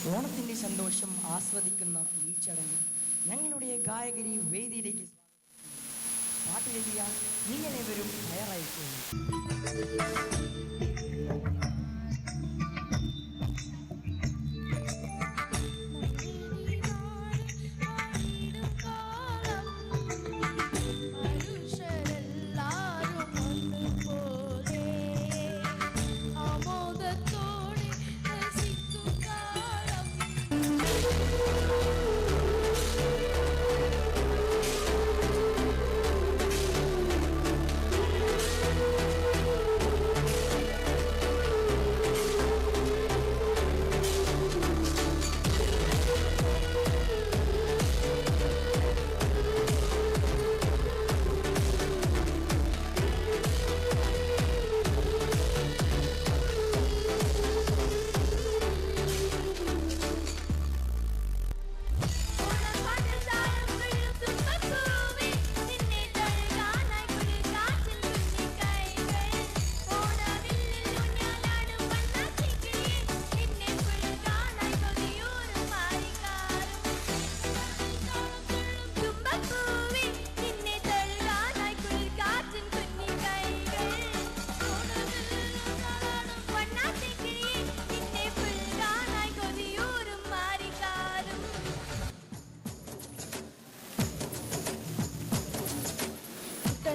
ഓണത്തിൻ്റെ സന്തോഷം ആസ്വദിക്കുന്ന ഈ ചടങ്ങിൽ ഞങ്ങളുടെ ഗായകരി വേദിയിലേക്ക് പാട്ടിലെത്തിയാൽ നിങ്ങളെവരും തയ്യാറായിക്കോളൂ.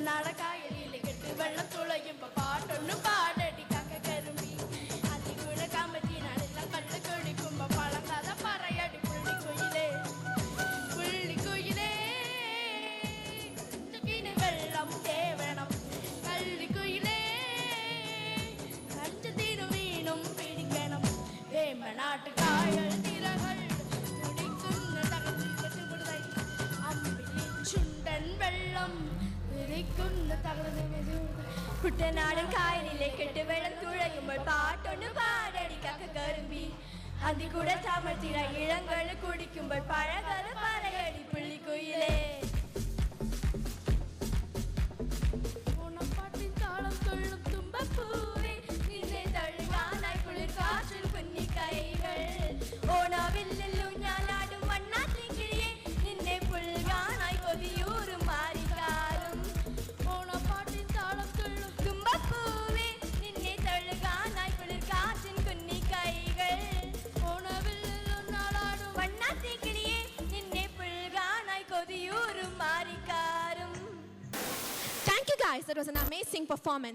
നാടകായലിൽ കെട്ട് വെള്ളം തുളയുമ്പോ പാട്ടൊന്നും പാടടി കക്കരുമ്പി അതികൂടെ കമ്പറ്റിനാണെല്ലാം കള്ളു കൊടിക്കുമ്പോ പളം കഥ പറയടി പുള്ളിക്കുയിലേ പുള്ളിക്കുയിലേ വെള്ളം തേവണം കള്ളിക്കുയിലേ കഞ്ചത്തിനു വീണും പിടിക്കണം വേമ്പനാട്ട് കായൽ തിരകൾ തുടിക്കുന്ന തകർത്തുകൊടുതായി അമ്പിളി ചുണ്ടൻ വെള്ളം കുട്ടനാടൻ കായലിലെ കെട്ട് വെള്ളം തുഴയുമ്പോൾ പാട്ടൊന്ന് പാടടി കക്കരുമ്പി അതികൂടെ ചമർത്തിട ഇളങ്ങൾ കുടിക്കുമ്പോൾ പഴകഥ പറയടി പുള്ളിക്കുയിലേ ഓണപ്പാട്ടിൻ താളം കൊള്ളും തുമ്പപ്പൂവേ നിന്നെ തഴുകാനായി കുളിർ കാറ്റിൽ കുഞ്ഞിക്കൈകൾ ഓണാവില്ലല്ലോ ഞാനാടും വണ്ണാത്തി കിഴിയെ നിന്നെ പുൽകാനായി കൊതിയൂറും മാറിക്കാറും ഓണപ്പാട്ടിൻ താളം കൊള്ളും തുമ്പപ്പൂവേ നിന്നെ തഴുകാനായി കുളിർ കാറ്റിൻ കുഞ്ഞിക്കൈകൾ ഓണവില്ലല്ലോ നാളാടും വണ്ണാത്തി കിഴിയെ നിന്നെ പുൽകാനായി കൊതിയൂറും മാറിക്കാറും. Thank you guys, that was an amazing performance.